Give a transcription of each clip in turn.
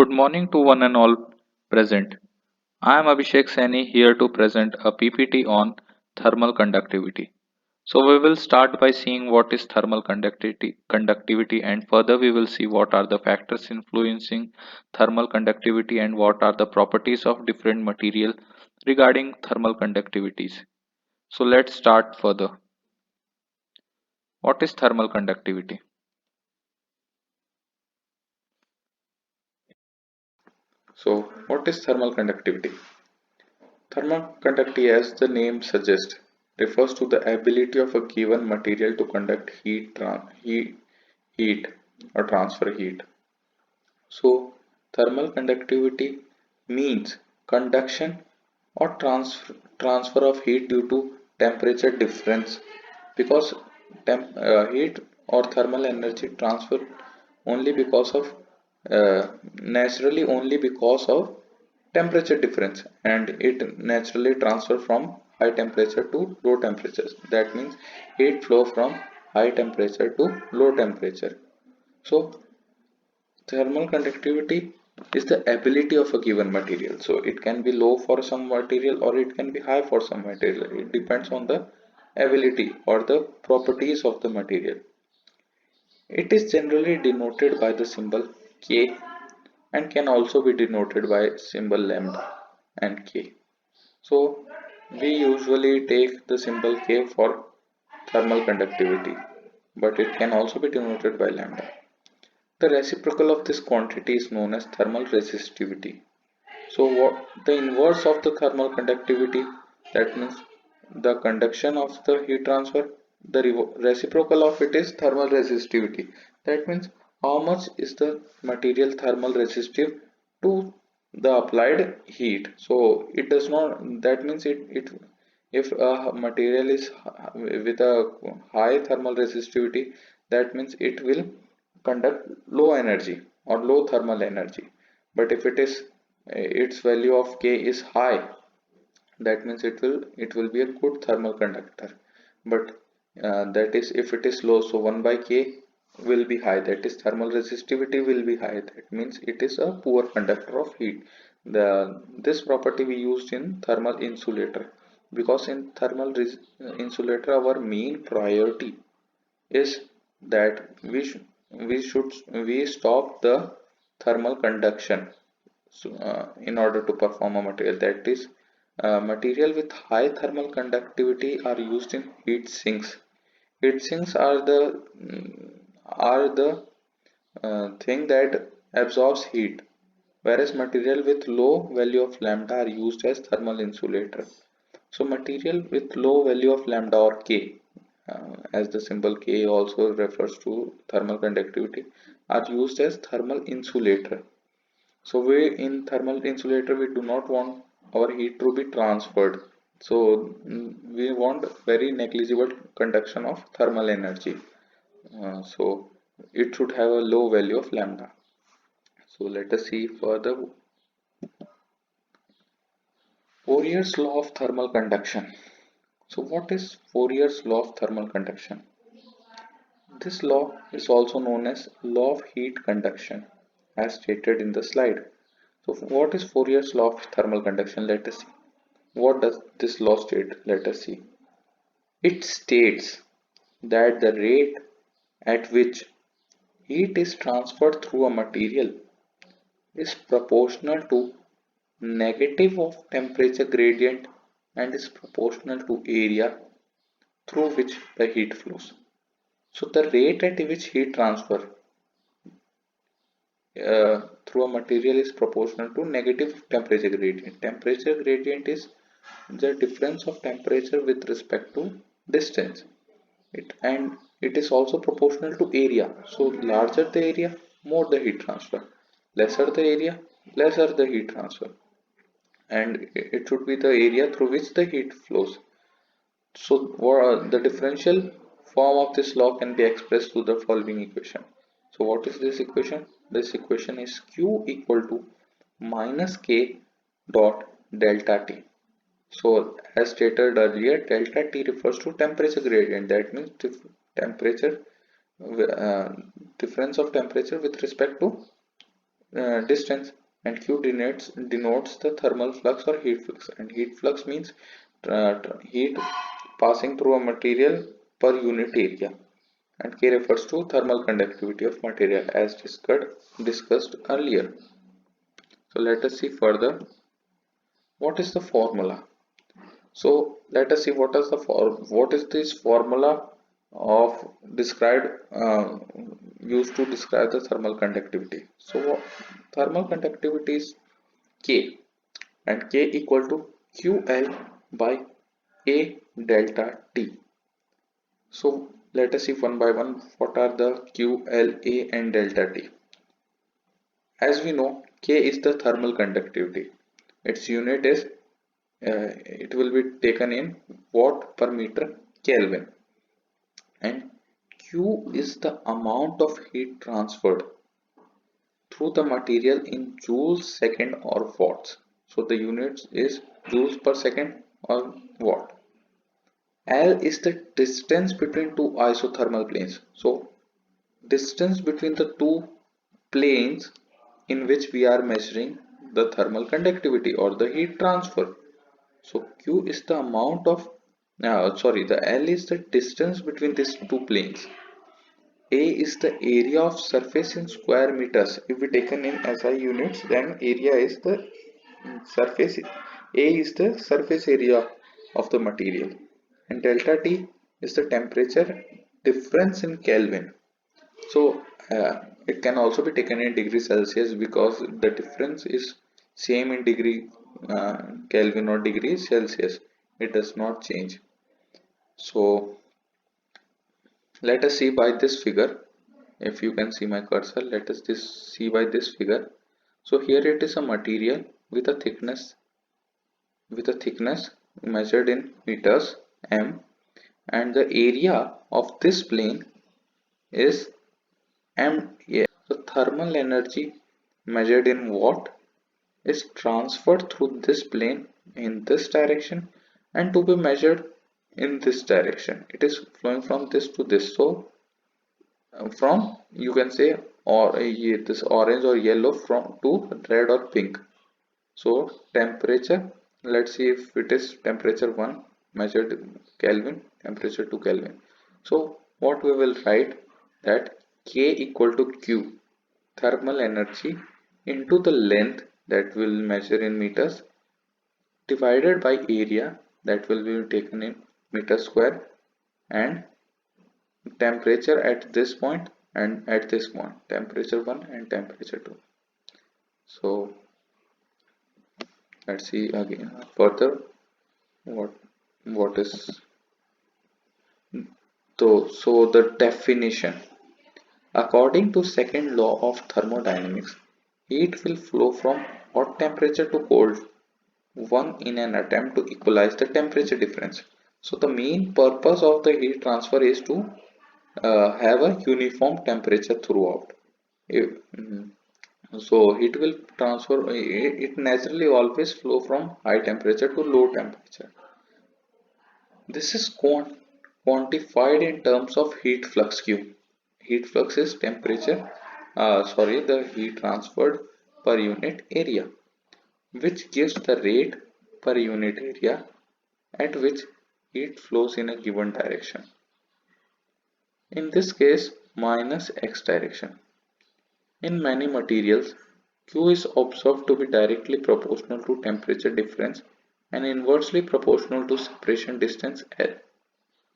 Good morning to one and all present. I am Abhishek Saini here to present a PPT on thermal conductivity. So we will start by seeing what is thermal conductivity and further we will see what are the factors influencing thermal conductivity and what are the properties of different material regarding thermal conductivities. So let's start further. What is thermal conductivity? So what is thermal conductivity? Thermal conductivity, as the name suggests, refers to the ability of a given material to conduct heat or transfer heat. So, thermal conductivity means conduction or transfer of heat due to temperature difference because heat or thermal energy transfer only because of naturally only because of temperature difference, and it naturally transfer from high temperature to low temperatures. That means heat flow from high temperature to low temperature. So thermal conductivity is the ability of a given material. So it can be low for some material or it can be high for some material. It depends on the ability or the properties of the material. It is generally denoted by the symbol K and can also be denoted by symbol lambda and K. So we usually take the symbol K for thermal conductivity, but it can also be denoted by lambda. The reciprocal of this quantity is known as thermal resistivity. So what the inverse of the thermal conductivity, that means the conduction of the heat transfer, the reciprocal of it is thermal resistivity. That means how much is the material thermal resistive to the applied heat. So it does not, that means it if a material is with a high thermal resistivity, that means it will conduct low energy or low thermal energy. But if it is its value of K is high, that means it will be a good thermal conductor. But that is if it is low, so 1 by K will be high, that is thermal resistivity will be high, that means it is a poor conductor of heat. This property we used in thermal insulator, because in thermal insulator our main priority is that we stop the thermal conduction. So, in order to perform a material, that is material with high thermal conductivity are used in heat sinks. Heat sinks are the thing that absorbs heat, whereas material with low value of lambda are used as thermal insulator. So material with low value of lambda or K, as the symbol K also refers to thermal conductivity, are used as thermal insulator. So we in thermal insulator we do not want our heat to be transferred. So we want very negligible conduction of thermal energy. So it should have a low value of lambda. So let us see further. Fourier's law of thermal conduction. So what is Fourier's law of thermal conduction? This law is also known as law of heat conduction, as stated in the slide. So what is Fourier's law of thermal conduction? Let us see. What does this law state? Let us see. It states that the rate at which heat is transferred through a material is proportional to negative of temperature gradient and is proportional to area through which the heat flows. So the rate at which heat transfer through a material is proportional to negative temperature gradient. Temperature gradient is the difference of temperature with respect to distance. And it is also proportional to area. So larger the area, more the heat transfer. Lesser the area, lesser the heat transfer. And it should be the area through which the heat flows. So the differential form of this law can be expressed through the following equation. So what is this equation? This equation is Q equal to minus K dot delta T. So as stated earlier, delta T refers to temperature gradient. That means temperature uh, difference of temperature with respect to distance, and Q denotes the thermal flux or heat flux, and heat flux means heat passing through a material per unit area, and K refers to thermal conductivity of material as discussed earlier. So let us see further what is the formula. So let us see what is this formula of described used to describe the thermal conductivity. So thermal conductivity is K, and K equal to QL by A delta T. So let us see one by one what are the Q, L, A and delta T. As we know, K is the thermal conductivity. Its unit is it will be taken in watt per meter Kelvin, and Q is the amount of heat transferred through the material in joules second or watts. So the units is joules per second or watt. L is the distance between two isothermal planes. So distance between the two planes in which we are measuring the thermal conductivity or the heat transfer. So Q is the amount of the L is the distance between these two planes. A is the area of surface in square meters. If we taken in SI units, then area is the surface. A is the surface area of the material, and delta T is the temperature difference in Kelvin. So it can also be taken in degree Celsius because the difference is same in degree Kelvin or degree Celsius. It does not change. So let us see by this figure. If you can see my cursor, let us see by this figure. So here it is a material with a thickness measured in meters m, and the area of this plane is m. So thermal energy measured in watt is transferred through this plane in this direction, and to be measured in this direction it is flowing from this to this. So from, you can say, or this orange or yellow from to red or pink. So temperature, let's see if it is temperature 1 measured Kelvin, temperature 2 Kelvin. So what we will write, that K equal to Q, thermal energy, into the length that will measure in meters, divided by area that will be taken in meter square, and temperature at this point and at this point, temperature 1 and temperature 2. So let's see again further what is so the definition. According to second law of thermodynamics, heat will flow from hot temperature to cold one in an attempt to equalize the temperature difference. So the main purpose of the heat transfer is to have a uniform temperature throughout. Mm, so it will transfer, it naturally always flow from high temperature to low temperature. This is quantified in terms of heat flux Q. Heat flux is temperature, the heat transferred per unit area, which gives the rate per unit area at which heat flows in a given direction. In this case, minus x direction. In many materials, Q is observed to be directly proportional to temperature difference and inversely proportional to separation distance L.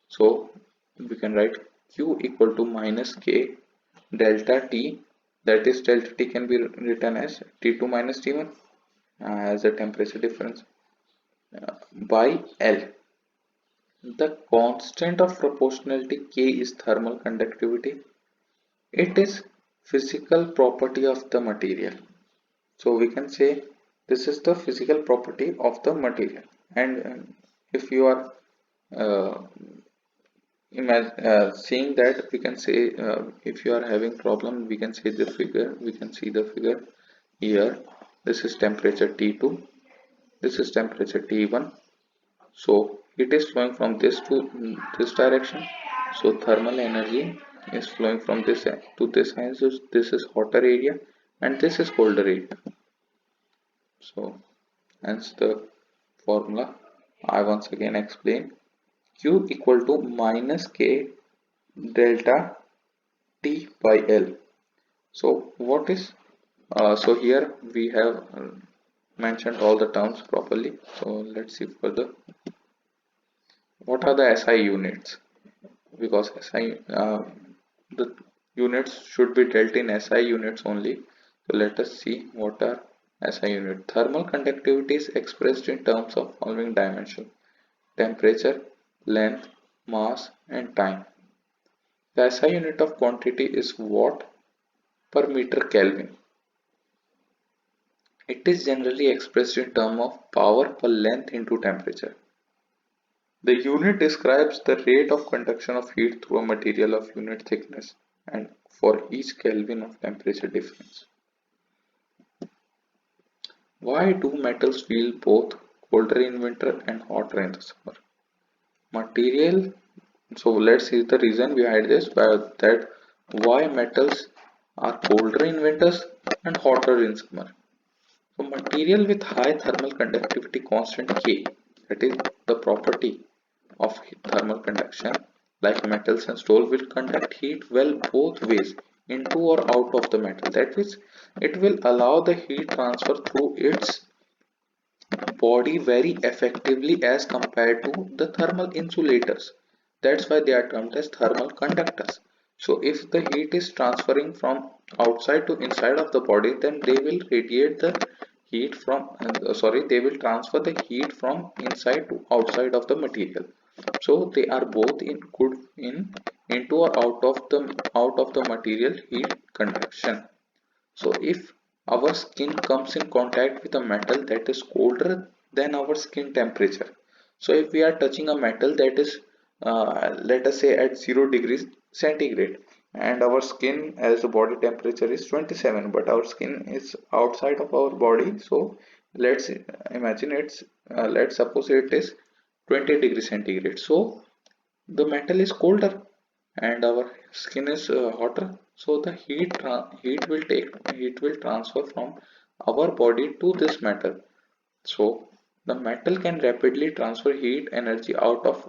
So we can write Q equal to minus K delta T, that is delta T can be written as T2 minus T1 as a temperature difference by L. The constant of proportionality K is thermal conductivity. It is physical property of the material. So we can say this is the physical property of the material. And if you are uh, seeing that, we can say if you are having problem, we can see the figure. We can see the figure here. This is temperature T2. This is temperature T1. So it is flowing from this to this direction. So thermal energy is flowing from this to this, and so this is hotter area, and this is Calder rate. So hence the formula I once again explain. Q equal to minus K delta T by L. So what is so here we have mentioned all the terms properly. So let's see further. What are the SI units? Because the units should be dealt in SI units only. So let us see what are SI unit. Thermal conductivity is expressed in terms of following dimension: temperature, length, mass, and time. The SI unit of quantity is watt per meter Kelvin. It is generally expressed in terms of power per length into temperature. The unit describes the rate of conduction of heat through a material of unit thickness and for each Kelvin of temperature difference. Why do metals feel both colder in winter and hotter in the summer? Material. So let's see the reason behind this. That why metals are colder in winters and hotter in summer. So material with high thermal conductivity constant K, that is the property of thermal conduction, like metals and steel, will conduct heat well both ways, into or out of the metal. That means it will allow the heat transfer through its body very effectively as compared to the thermal insulators. That's why they are termed as thermal conductors. So if the heat is transferring from outside to inside of the body, then they will radiate the heat from they will transfer the heat from inside to outside of the material. So they are both in good in into or out of the material heat conduction. So if our skin comes in contact with a metal that is colder than our skin temperature, so if we are touching a metal that is let us say at 0 degrees centigrade, and our skin as the body temperature is 27, but our skin is outside of our body, so let's imagine let's suppose it is 20 degrees centigrade. So the metal is colder and our skin is hotter, so the heat will transfer from our body to this metal. So the metal can rapidly transfer heat energy out of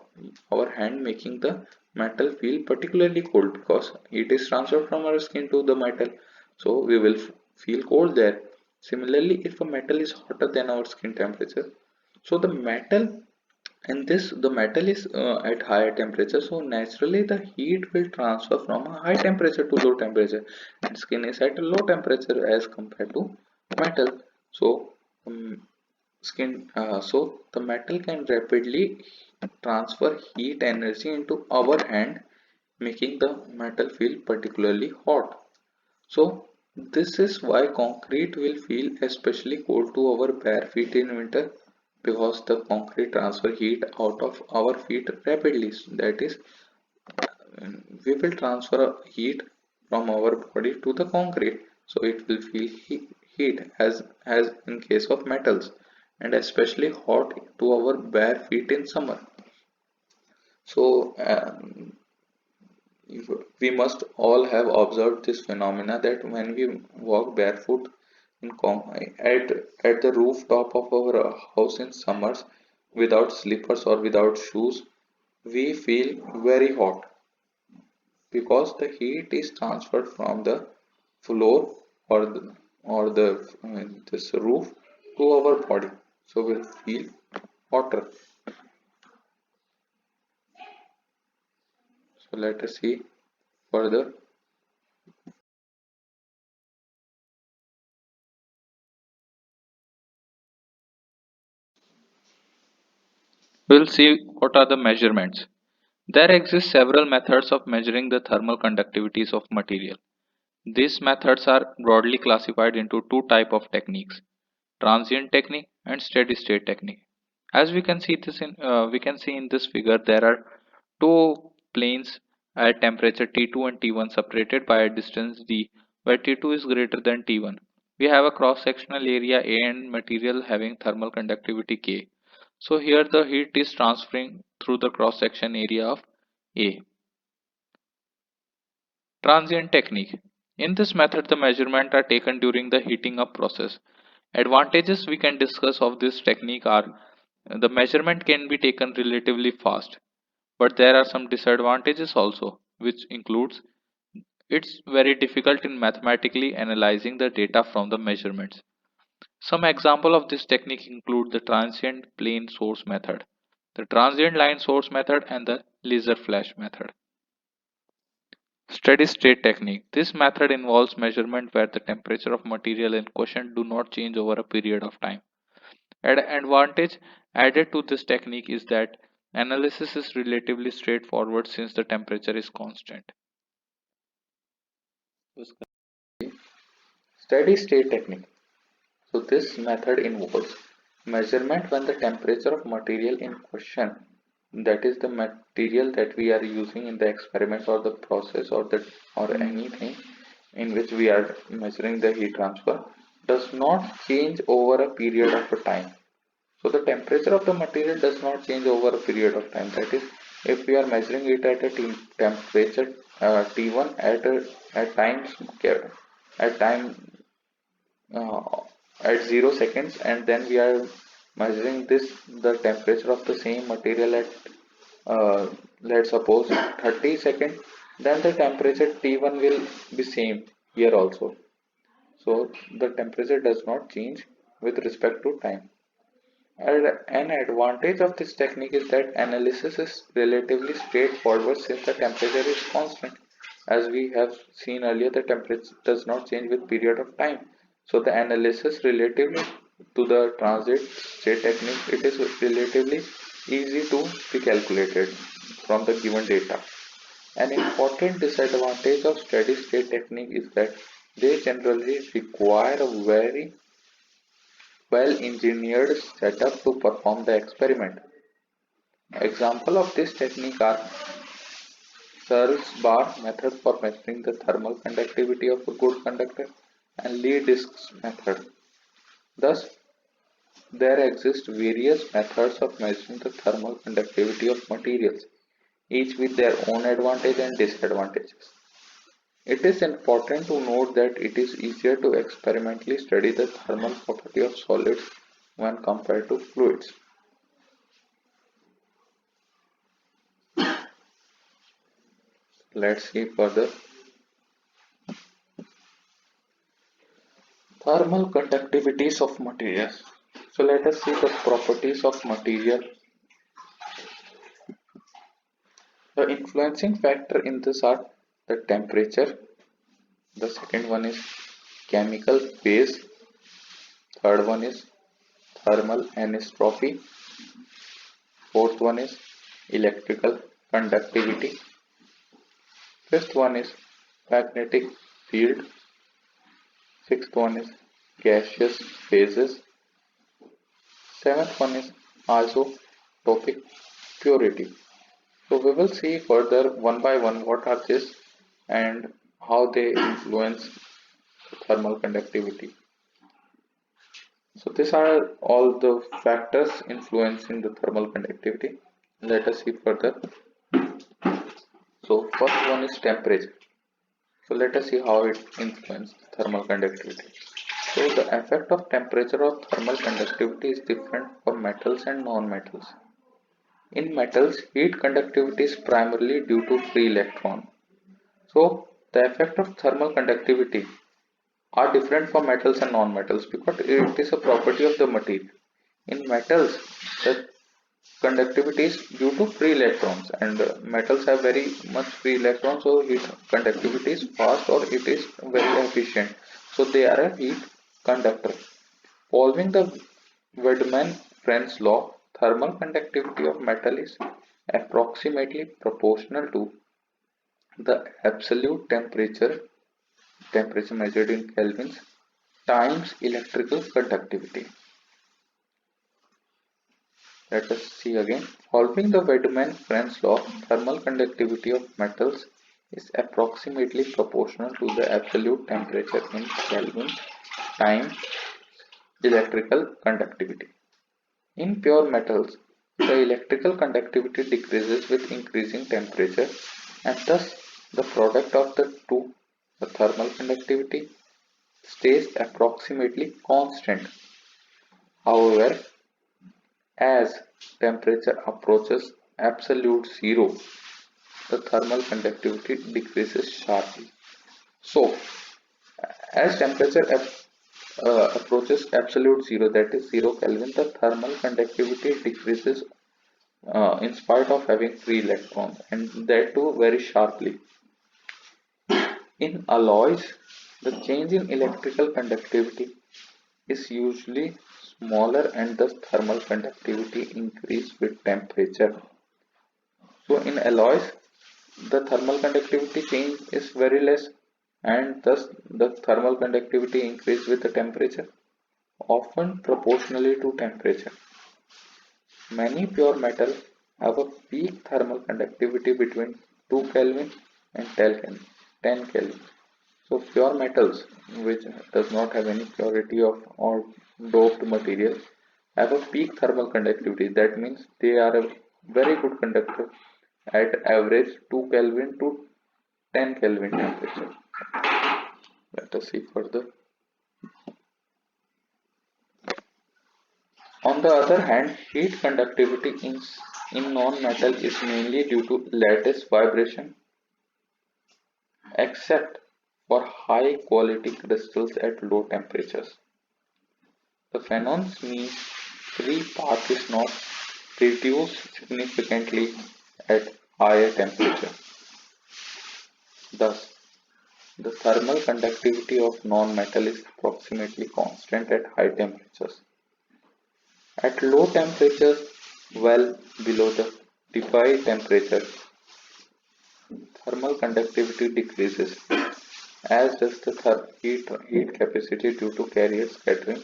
our hand, making the metal feel particularly cold because heat is transferred from our skin to the metal, so we will feel cold there. Similarly, if a metal is hotter than our skin temperature, so the metal is at higher temperature, so naturally the heat will transfer from a high temperature to low temperature, and skin is at a low temperature as compared to metal. So um, so the metal can rapidly transfer heat energy into our hand, making the metal feel particularly hot. So this is why concrete will feel especially cold to our bare feet in winter, because the concrete transfer heat out of our feet rapidly. That is, we will transfer heat from our body to the concrete, so it will feel heat as in case of metals, and especially hot to our bare feet in summer. So we must all have observed this phenomena that when we walk barefoot at, at the rooftop of our house in summers without slippers or without shoes, we feel very hot because the heat is transferred from the floor or this roof to our body. So we'll feel hotter. So let us see further. We'll see what are the measurements. There exist several methods of measuring the thermal conductivities of material. These methods are broadly classified into two types of techniques: transient technique and steady state technique. As we can see in this figure, there are two planes at temperature T2 and T1 separated by a distance d, where T2 is greater than T1. We have a cross sectional area A and material having thermal conductivity K. So here the heat is transferring through the cross section area of A. Transient technique. In this method, the measurements are taken during the heating up process. Advantages we can discuss of this technique are the measurement can be taken relatively fast, but there are some disadvantages also, which includes it's very difficult in mathematically analyzing the data from the measurements. Some example of this technique include the transient plane source method, the transient line source method, and the laser flash method. Steady state technique. This method involves measurement where the temperature of material in question do not change over a period of time. An advantage added to this technique is that analysis is relatively straightforward since the temperature is constant. Steady state technique. So this method involves measurement when the temperature of material in question, that is the material that we are using in the experiment or the process or anything in which we are measuring the heat transfer, does not change over a period of a time. So the temperature of the material does not change over a period of time. That is, if we are measuring it at a temperature T1 at times at time uh, at 0 seconds, and then we are measuring this the temperature of the same material at let's suppose 30 seconds, then the temperature T1 will be same here also. So the temperature does not change with respect to time. And an advantage of this technique is that analysis is relatively straightforward since the temperature is constant. As we have seen earlier, the temperature does not change with period of time. So the analysis relatively to the transit state technique, it is relatively easy to be calculated from the given data. An important disadvantage of steady state technique is that they generally require a very well-engineered setup to perform the experiment. Examples of this technique are Searle's bar method for measuring the thermal conductivity of a good conductor and Lee discs method. Thus, there exist various methods of measuring the thermal conductivity of materials, each with their own advantages and disadvantages. It is important to note that it is easier to experimentally study the thermal property of solids when compared to fluids. Let's see further. Thermal conductivities of materials. So let us see the properties of material. The influencing factor in this are the temperature. The second one is chemical phase. Third one is thermal anisotropy. Fourth one is electrical conductivity. Fifth one is magnetic field. Sixth one is gaseous phases. Seventh one is isotopic purity. So we will see further one by one what are this and how they influence thermal conductivity. So these are all the factors influencing the thermal conductivity. Let us see further. So first one is temperature. So let us see how it influences thermal conductivity. So the effect of temperature of thermal conductivity is different for metals and non-metals. In metals, heat conductivity is primarily due to free electron. So the effect of thermal conductivity are different for metals and non-metals because it is a property of the material. In metals, the conductivity is due to free electrons, and metals have very much free electrons, so heat conductivity is fast or it is very efficient. So they are a heat conductor. Following the Wedman-French law, thermal conductivity of metal is approximately proportional to the absolute temperature measured in kelvins times electrical conductivity. Let us see again. Following the Wedman-French law, thermal conductivity of metals is approximately proportional to the absolute temperature in Kelvin times electrical conductivity. In pure metals, the electrical conductivity decreases with increasing temperature, and thus the product of the two, the thermal conductivity stays approximately constant. However, as temperature approaches absolute zero, the thermal conductivity decreases sharply. So, as temperature approaches absolute zero, that is 0 Kelvin, the thermal conductivity decreases in spite of having free electrons, and that too very sharply. In alloys, the change in electrical conductivity is usually smaller and thus thermal conductivity increase with temperature. So in alloys, the thermal conductivity change is very less and thus the thermal conductivity increase with the temperature, often proportionally to temperature. Many pure metals have a peak thermal conductivity between 2 Kelvin and 10 Kelvin. So pure metals, which does not have any purity of or doped material, have a peak thermal conductivity. That means they are a very good conductor at average 2 Kelvin to 10 Kelvin temperature. Let us see further. On the other hand, heat conductivity in non-metal is mainly due to lattice vibration, except for high quality crystals at low temperatures. The phenomenon means free path is not reduced significantly at higher temperature. Thus, the thermal conductivity of non-metal is approximately constant at high temperatures. At low temperatures, well below the defined temperature, thermal conductivity decreases, as does the heat capacity due to carrier scattering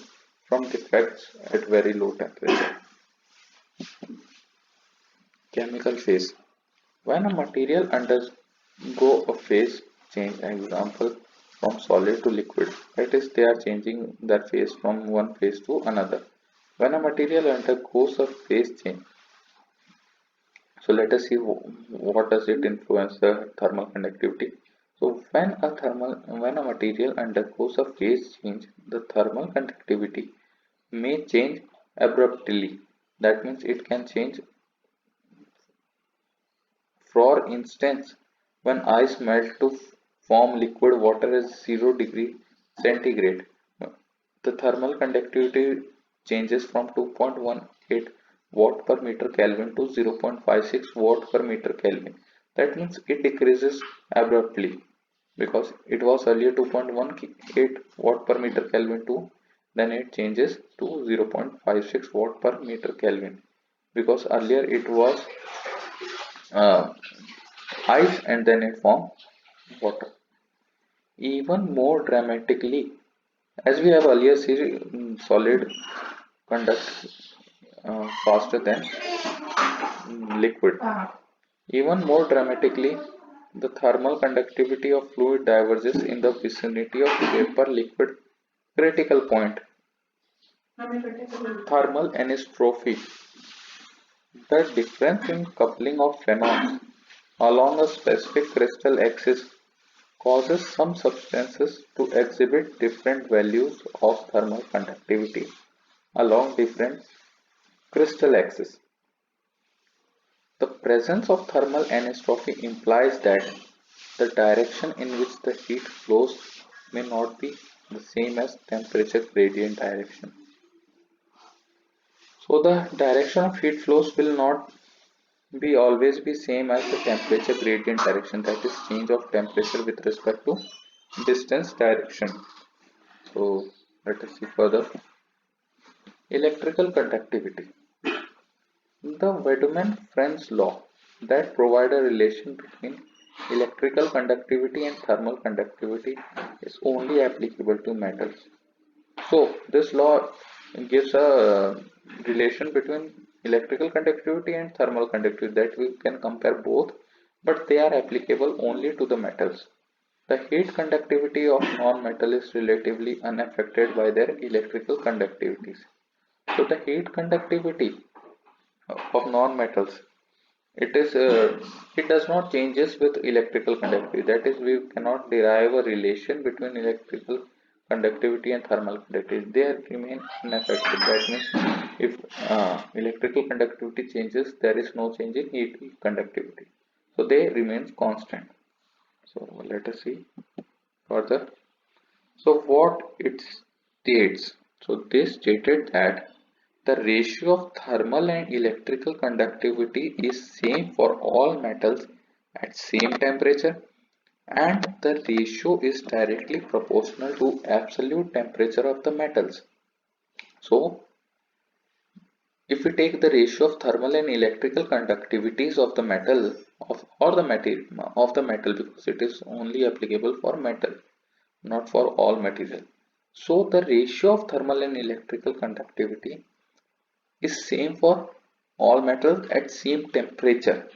from defects at very low temperature. Chemical phase. When a material undergoes a phase change, example from solid to liquid, that is, they are changing their phase from one phase to another. When a material undergoes a phase change, so let us see what does it influence the thermal conductivity. So when a material undergoes a phase change, the thermal conductivity may change abruptly. That means it can change. For instance, when ice melts to form liquid water at 0 degree centigrade, the thermal conductivity changes from 2.18 watt per meter Kelvin to 0.56 watt per meter Kelvin. That means it decreases abruptly because it was earlier 2.18 watt per meter Kelvin to then it changes to 0.56 watt per meter Kelvin because earlier it was uh, ice and then it formed water. Even more dramatically, as we have earlier seen, solid conduct faster than liquid. Even more dramatically, the thermal conductivity of fluid diverges in the vicinity of vapor liquid critical point. Thermal anisotropy. The difference in coupling of phenols along a specific crystal axis causes some substances to exhibit different values of thermal conductivity along different crystal axes. The presence of thermal anisotropy implies that the direction in which the heat flows may not be the same as temperature gradient direction. So the direction of heat flows will not be always be same as the temperature gradient direction, that is change of temperature with respect to distance direction. So let us see further. Electrical conductivity. The Wiedemann-French law that provide a relation between electrical conductivity and thermal conductivity is only applicable to metals. So this law gives a relation between electrical conductivity and thermal conductivity that we can compare both, but they are applicable only to the metals. The heat conductivity of non-metal is relatively unaffected by their electrical conductivities. So the heat conductivity of non-metals it does not changes with electrical conductivity. That is, we cannot derive a relation between electrical conductivity and thermal conductivity. They remain unaffected. That means if electrical conductivity changes, there is no change in heat conductivity. So they remains constant. So let us see further. So what it states? So this stated that the ratio of thermal and electrical conductivity is same for all metals at same temperature, and the ratio is directly proportional to absolute temperature of the metals. So if we take the ratio of thermal and electrical conductivities of the metal or the material of the metal, because it is only applicable for metal, not for all material. So the ratio of thermal and electrical conductivity is same for all metals at same temperature.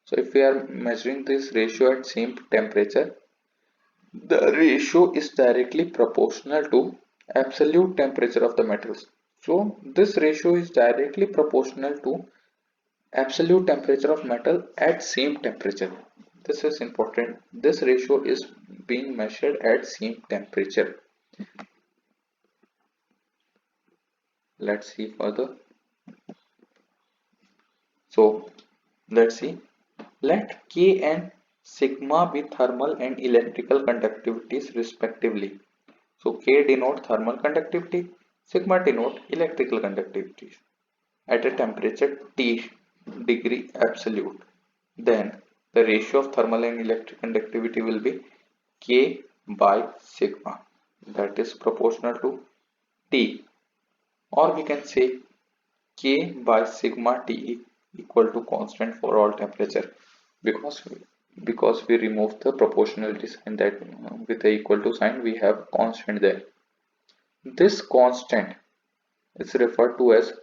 So if we are measuring this ratio at same temperature, the ratio is directly proportional to absolute temperature of the metals. So this ratio is directly proportional to absolute temperature of metal at same temperature. This is important. This ratio is being measured at same temperature. Let's see further. So let's see. Let K and sigma be thermal and electrical conductivities respectively. So K denote thermal conductivity, sigma denote electrical conductivity at a temperature T degree absolute. Then the ratio of thermal and electric conductivity will be K by sigma, that is proportional to T, or we can say K by sigma T equal to constant for all temperature, because we remove the proportionality sign, that with the equal to sign we have constant there. This constant is referred to as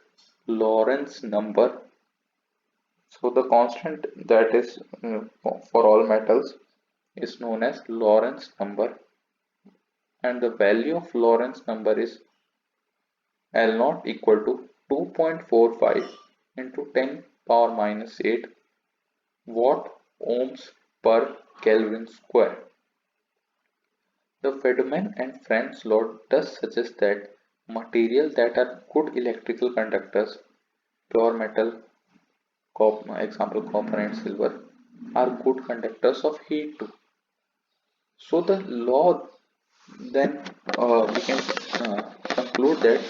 Lorentz number. So the constant that is for all metals is known as Lorentz number, and the value of Lorentz number is L naught equal to 2.45 into 10 power minus 8 watt ohms per Kelvin square. The Fedman and Friends law does suggest that materials that are good electrical conductors, pure metal, example copper and silver, are good conductors of heat too. So the law then we can conclude that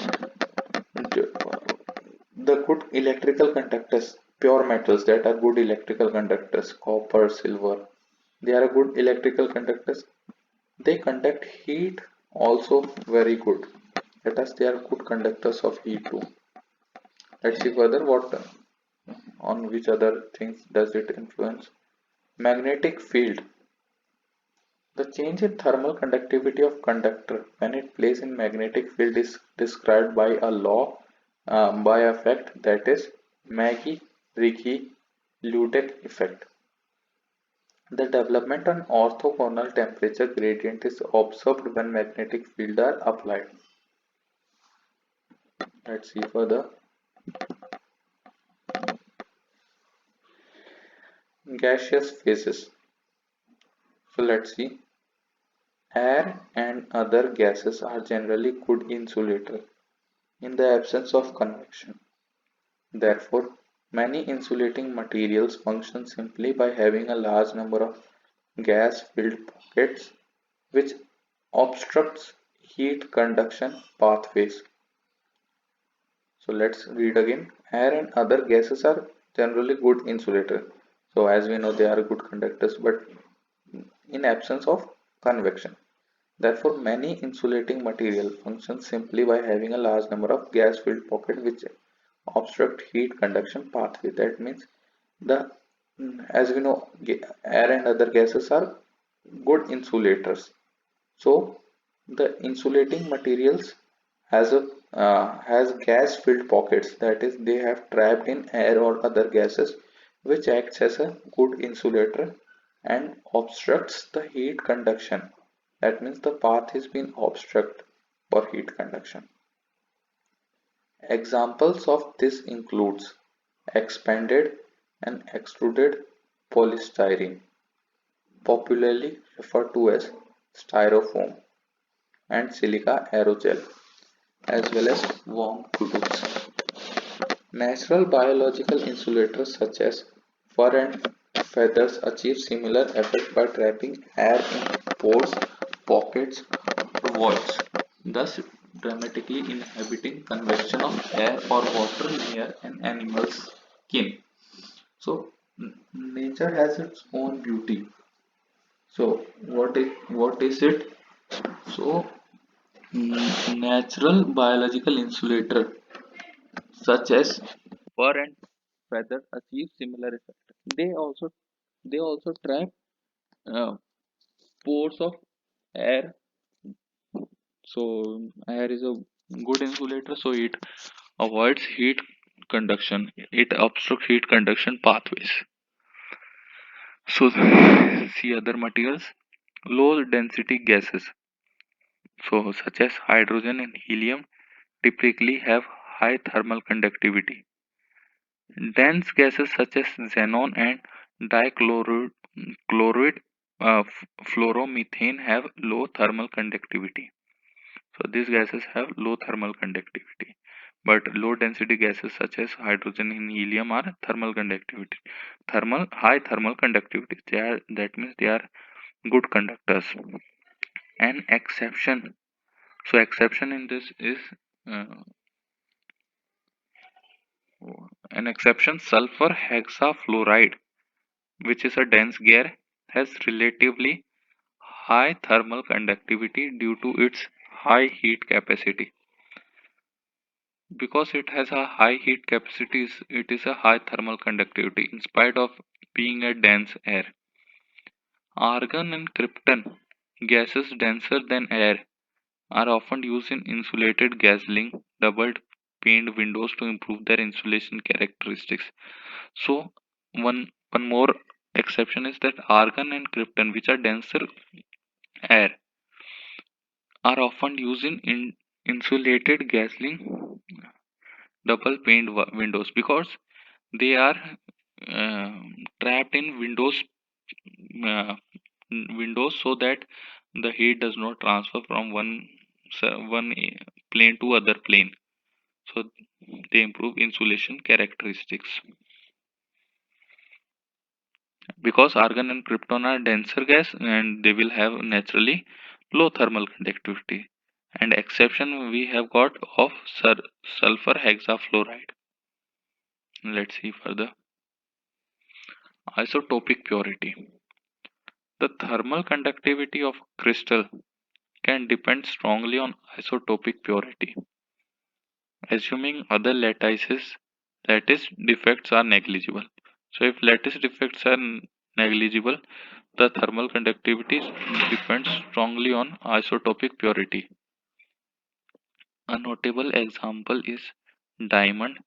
the good electrical conductors, pure metals that are good electrical conductors, copper, silver, they are good electrical conductors. They conduct heat also very good. Let us they are good conductors of heat too. Let's see further what on which other things does it influence. Magnetic field. The change in thermal conductivity of conductor when it plays in magnetic field is described by a law, by a fact, that is Magee-Ricci-Leduc effect. The development on orthogonal temperature gradient is observed when magnetic field are applied. Let's see further. Gaseous phases. So let's see. Air and other gases are generally good insulators in the absence of convection. Therefore, many insulating materials function simply by having a large number of gas-filled pockets which obstructs heat conduction pathways. So let's read again. Air and other gases are generally good insulators. So as we know, they are good conductors, but in absence of convection. Therefore, many insulating material function simply by having a large number of gas-filled pockets which obstruct heat conduction pathway. That means the as we know, air and other gases are good insulators. So the insulating materials has gas filled pockets, that is they have trapped in air or other gases which acts as a good insulator and obstructs the heat conduction. That means the path is being obstructed for heat conduction. Examples of this includes expanded and extruded polystyrene, popularly referred to as styrofoam, and silica aerogel, as well as warm glues. Natural biological insulators such as fur and feathers achieve similar effect by trapping air in pores, pockets, or voids, thus dramatically inhibiting convection of air or water near an animal's skin. So nature has its own beauty. So what is it? So natural biological insulator such as fur and feathers achieve similar effect. They also trap uh, pores of air. So air is a good insulator, so it avoids heat conduction. It obstructs heat conduction pathways. So see other materials, low density gases. So such as hydrogen and helium typically have high thermal conductivity. Dense gases such as xenon and dichloroid fluoromethane have low thermal conductivity. So these gases have low thermal conductivity. But low density gases such as hydrogen and helium are thermal conductivity. High thermal conductivity. That means they are good conductors. An exception. So exception in this is uh, an exception sulfur hexafluoride, which is a dense gas, has relatively high thermal conductivity due to its high heat capacity. Because it has a high heat capacity, it is a high thermal conductivity in spite of being a dense air. Argon and krypton, gases denser than air, are often used in insulated gasoline double paned windows to improve their insulation characteristics. So one more exception is that argon and krypton, which are denser air, are often used in insulated gasoline double paned windows because they are uh, trapped in uh, windows so that the heat does not transfer from one plane to other plane. So they improve insulation characteristics. Because argon and krypton are denser gas and they will have naturally low thermal conductivity. And exception we have got of sulfur hexafluoride. Let's see further. Isotopic purity. The thermal conductivity of crystal can depend strongly on isotopic purity. Assuming other lattice defects are negligible. So if lattice defects are negligible, the thermal conductivity depends strongly on isotopic purity. A notable example is diamond.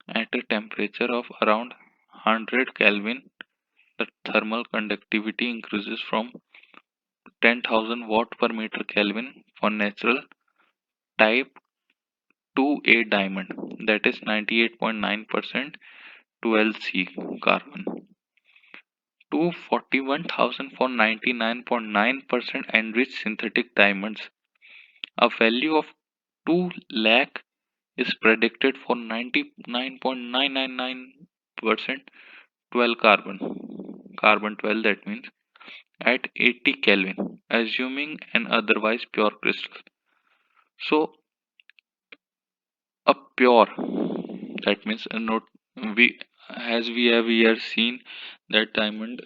At a temperature of around 100 Kelvin, the thermal conductivity increases from 10,000 watt per meter Kelvin for natural type 2A diamond, that is 98.9% 12C carbon, to 41,000 for 99.9% enriched synthetic diamonds. A value of 2 lakh is predicted for 99.999% 12 carbon 12, that means at 80 Kelvin, assuming an otherwise pure crystal. So a pure, that means a not we as we have here seen that diamond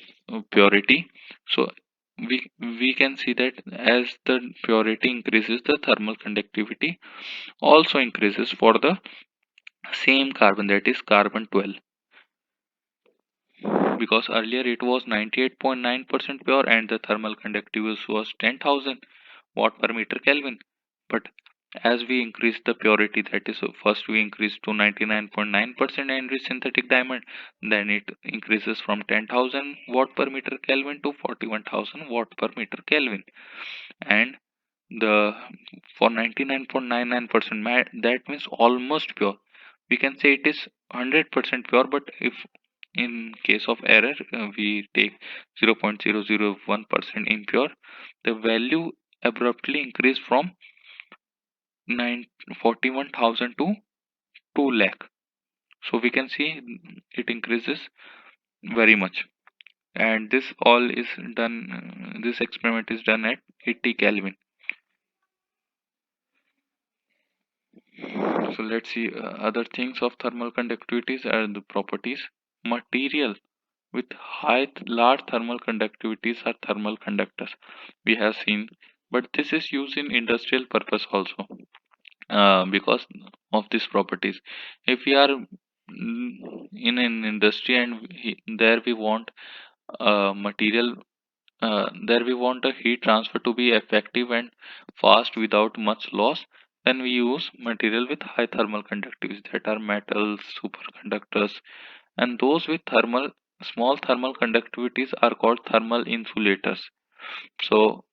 purity. So we can see that as the purity increases, the thermal conductivity also increases for the same carbon, that is carbon 12, because earlier it was 98.9% pure and the thermal conductivity was 10,000 watt per meter Kelvin. But as we increase the purity, that is, first we increase to 99.9% enriched synthetic diamond, then it increases from 10,000 watt per meter Kelvin to 41,000 watt per meter Kelvin. And the for 99.99%, that means almost pure. We can say it is 100% pure, but if in case of error, we take 0.001% impure, the value abruptly increased from 41,000 to 2 lakh. So we can see it increases very much. And this all is done, this experiment is done at 80 Kelvin. So let's see other things of thermal conductivities are the properties. Material with large thermal conductivities are thermal conductors. We have seen, but this is used in industrial purpose also because of these properties. If we are in an industry and there we want material, there we want a heat transfer to be effective and fast without much loss, then we use material with high thermal conductivity, that are metals, superconductors, and those with small thermal conductivities are called thermal insulators. So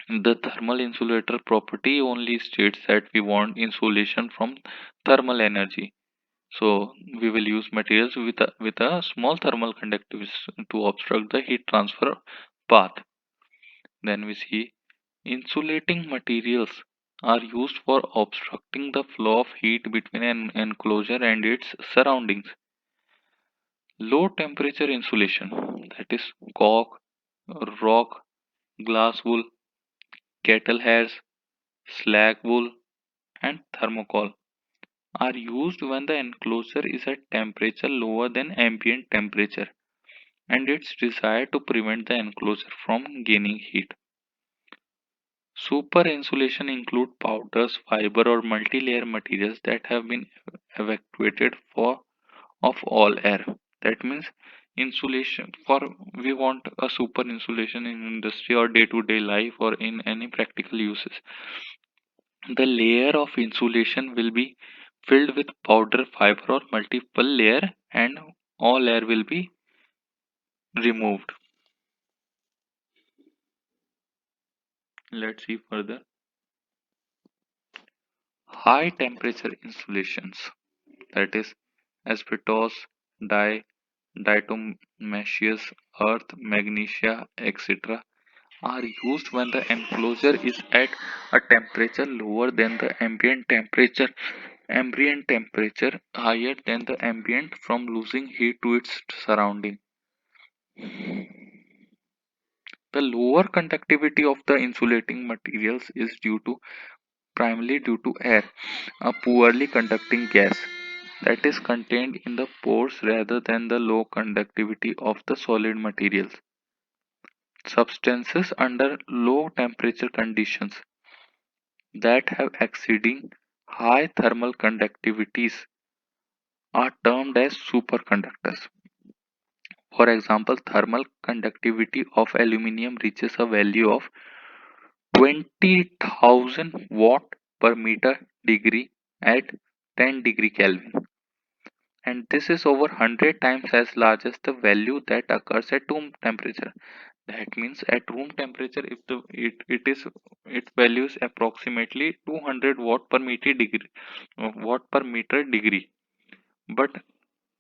the thermal insulator property only states that we want insulation from thermal energy. So we will use materials with a small thermal conductivity to obstruct the heat transfer path. Then we see insulating materials are used for obstructing the flow of heat between an enclosure and its surroundings. Low temperature insulation, that is cork, rock, glass wool, cattle hairs, slag wool, and thermocol, are used when the enclosure is at temperature lower than ambient temperature and it's desired to prevent the enclosure from gaining heat. Super insulation include powders, fiber, or multi-layer materials that have been evacuated of all air. That means insulation for, we want a super insulation in industry or day-to-day life or in any practical uses. The layer of insulation will be filled with powder, fiber, or multiple layer, and all air will be removed. Let's see further. High temperature insulations, that is asbestos, dye, diatomaceous, earth, magnesia, etc., are used when the enclosure is at a temperature lower than the ambient temperature higher than the ambient from losing heat to its surrounding. The lower conductivity of the insulating materials is primarily due to air, a poorly conducting gas that is contained in the pores rather than the low conductivity of the solid materials. Substances under low temperature conditions that have exceeding high thermal conductivities are termed as superconductors. For example, thermal conductivity of aluminium reaches a value of 20,000 watt per meter degree at 10 degree Kelvin, and this is over 100 times as large as the value that occurs at room temperature. That means at room temperature, if it values approximately 200 watt per meter degree, but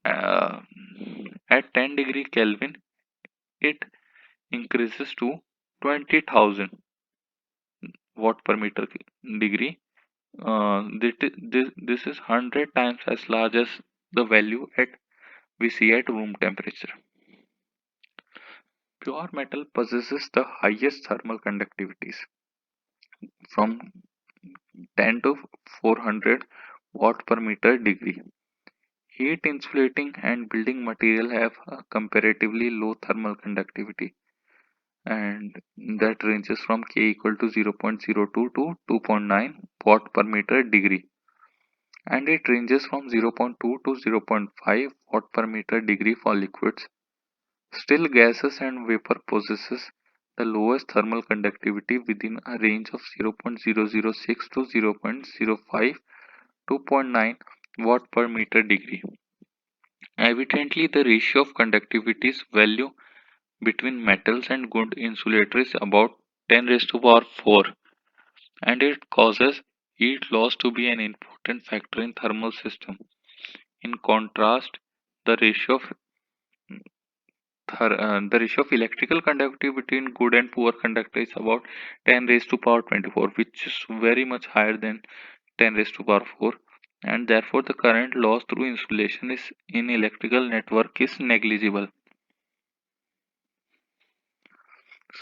uh, at 10 degree Kelvin it increases to 20,000 watt per meter degree. This is 100 times as large as the value at we see at room temperature. Pure metal possesses the highest thermal conductivities from 10 to 400 watt per meter degree. Heat insulating and building material have a comparatively low thermal conductivity, and that ranges from K equal to 0.02 to 2.9 watt per meter degree, and it ranges from 0.2 to 0.5 watt per meter degree for liquids. Still, gases and vapor possesses the lowest thermal conductivity within a range of 0.006 to 0.05 to 2.9 watt per meter degree. Evidently, the ratio of conductivities value between metals and good insulators is about 10 raised to power 4, and it causes heat loss to be an important factor in thermal system. In contrast, the ratio of The ratio of electrical conductivity between good and poor conductor is about 10 raised to power 24, which is very much higher than 10 raised to power 4, and therefore the current loss through insulation is in electrical network is negligible.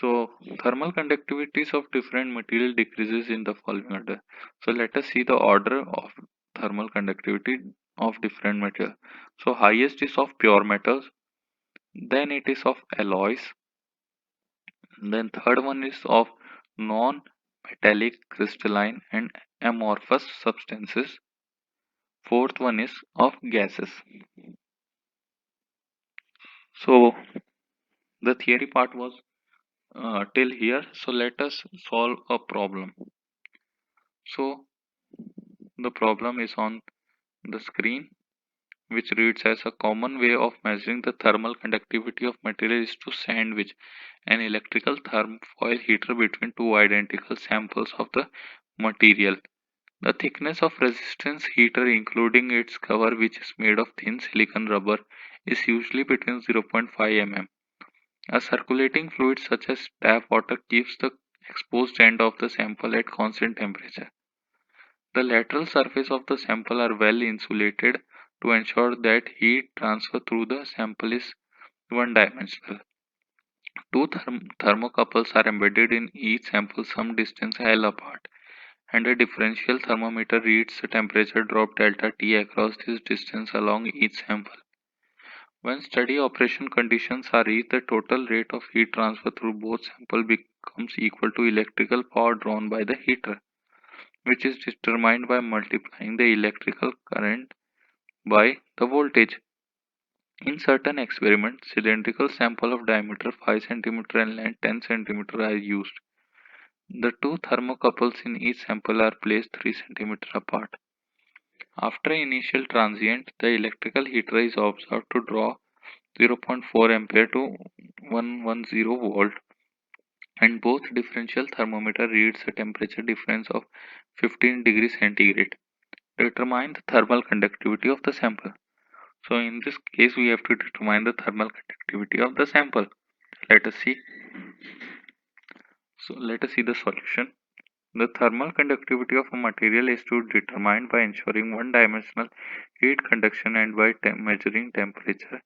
So thermal conductivities of different material decreases in the following order. So let us see the order of thermal conductivity of different material. So highest is of pure metals, then it is of alloys, then third one is of non-metallic, crystalline and amorphous substances. Fourth one is of gases. So the theory part was till here. So let us solve a problem. So the problem is on the screen, which reads as a common way of measuring the thermal conductivity of material is to sandwich an electrical thermofoil heater between two identical samples of the material. The thickness of resistance heater, including its cover, which is made of thin silicon rubber, is usually between 0.5 mm. A circulating fluid such as tap water keeps the exposed end of the sample at constant temperature. The lateral surface of the sample are well insulated to ensure that heat transfer through the sample is one-dimensional. Two thermocouples are embedded in each sample some distance L apart, and a differential thermometer reads the temperature drop delta T across this distance along each sample. When steady operation conditions are reached, the total rate of heat transfer through both samples becomes equal to electrical power drawn by the heater, which is determined by multiplying the electrical current by the voltage. In certain experiments, cylindrical samples of diameter 5 cm and length 10 cm are used. The two thermocouples in each sample are placed 3 cm apart. After initial transient, the electrical heater is observed to draw 0.4 ampere to 110 volt, and both differential thermometer reads a temperature difference of 15 degrees centigrade. Determine the thermal conductivity of the sample. So in this case, we have to determine the thermal conductivity of the sample. Let us see. So let us see the solution. The thermal conductivity of a material is to determine by ensuring one-dimensional heat conduction and by measuring temperature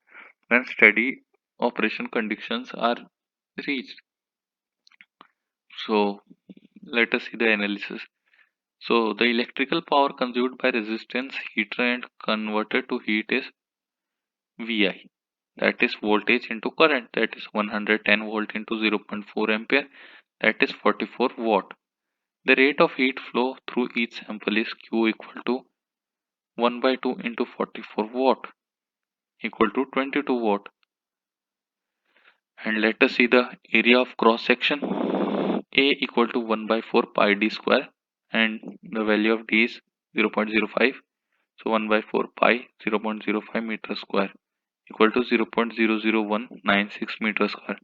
when steady operation conditions are reached. So let us see the analysis. So the electrical power consumed by resistance heater and converted to heat is VI. That is voltage into current. That is 110 volt into 0.4 ampere. That is 44 watt. The rate of heat flow through each sample is Q equal to 1 by 2 into 44 watt equal to 22 watt. And let us see the area of cross section. A equal to 1 by 4 pi d square, and the value of d is 0.05. So 1 by 4 pi 0.05 meter square equal to 0.00196 meter square.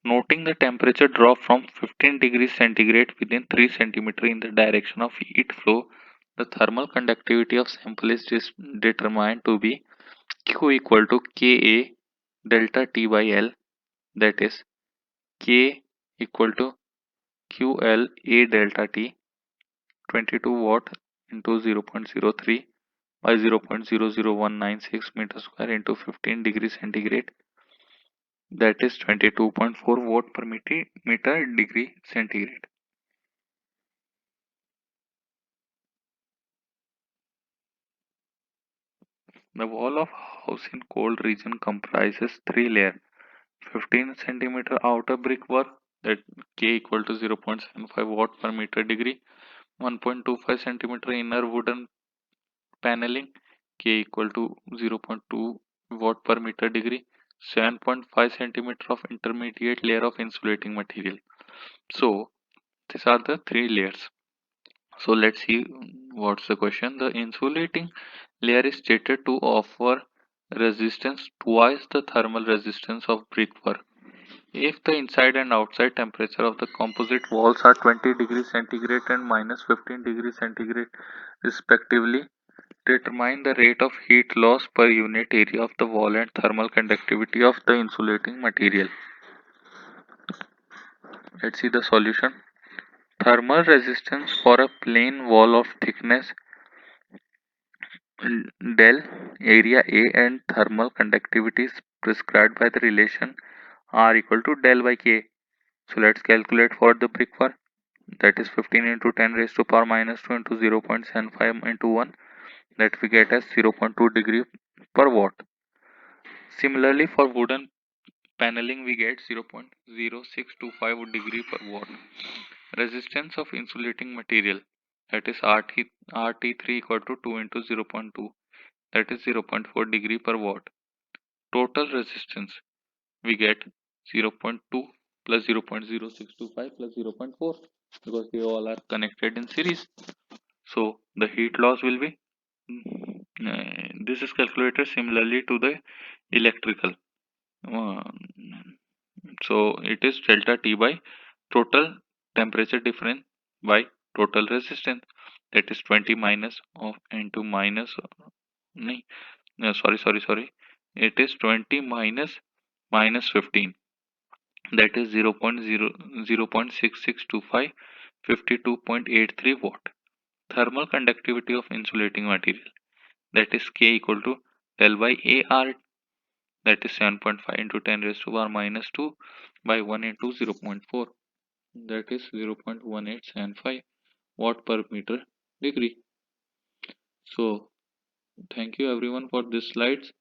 Noting the temperature drop from 15 degrees centigrade within 3 centimeter in the direction of heat flow, the thermal conductivity of sample is determined to be Q equal to Ka delta T by L, that is K equal to QL A delta T, 22 watt into 0.03 by 0.00196 meter square into 15 degrees centigrade, that is 22.4 watt per meter degree centigrade. The wall of house in cold region comprises three layers: 15 centimeter outer brickwork, that K equal to 0.75 watt per meter degree, 1.25 centimeter inner wooden paneling, K equal to 0.2 watt per meter degree, 7.5 centimeter of intermediate layer of insulating material. So these are the three layers. So let's see what's the question. The insulating layer is stated to offer resistance twice the thermal resistance of brickwork. If the inside and outside temperature of the composite walls are 20 degrees centigrade and minus 15 degrees centigrade respectively, determine the rate of heat loss per unit area of the wall and thermal conductivity of the insulating material. Let's see the solution. Thermal resistance for a plain wall of thickness del area A and thermal conductivity is prescribed by the relation R equal to del by K. So let's calculate for the brick work. That is 15 into 10 raised to power minus 2 into 0.75 into 1, that we get as 0.2 degree per watt. Similarly, for wooden paneling we get 0.0625 degree per watt. Resistance of insulating material, that is RT3 equal to 2 into 0.2, that is 0.4 degree per watt. Total resistance we get 0.2 plus 0.0625 plus 0.4, because they all are connected in series. So the heat loss will be this is calculated similarly to the electrical. So it is delta T by total temperature difference by total resistance, that is 20 minus of into minus no, sorry, it is 20 minus minus 15, that is 0.6625 52.83 watt. Thermal conductivity of insulating material, that is K equal to del by AR, that is 7.5 into 10 raised to power minus 2 by 1 into 0.4, that is 0.1875 watt per meter degree. So thank you everyone for this slides.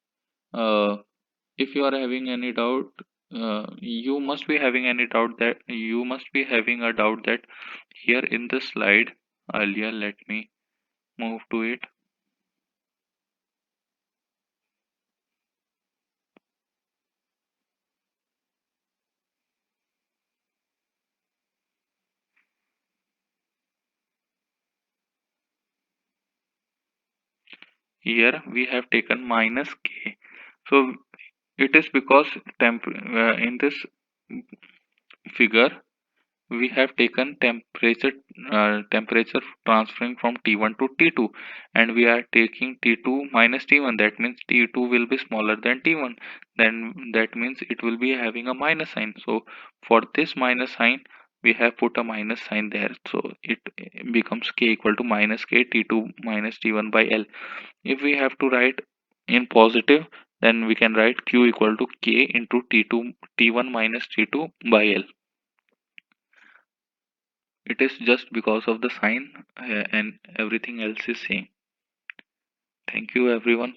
If you are having any doubt, you must be having any doubt that you must be having a doubt that here in the slide earlier, let me move to it. Here we have taken minus K. So it is because in this figure we have taken temperature transferring from T1 to T2, and we are taking T2 minus T1. That means T2 will be smaller than T1. Then that means it will be having a minus sign. So for this minus sign, we have put a minus sign there. So it becomes K equal to minus K T2 minus T1 by L. If we have to write in positive, then we can write Q equal to K into T2 T1 minus T2 by L. It is just because of the sign, and everything else is same. Thank you everyone.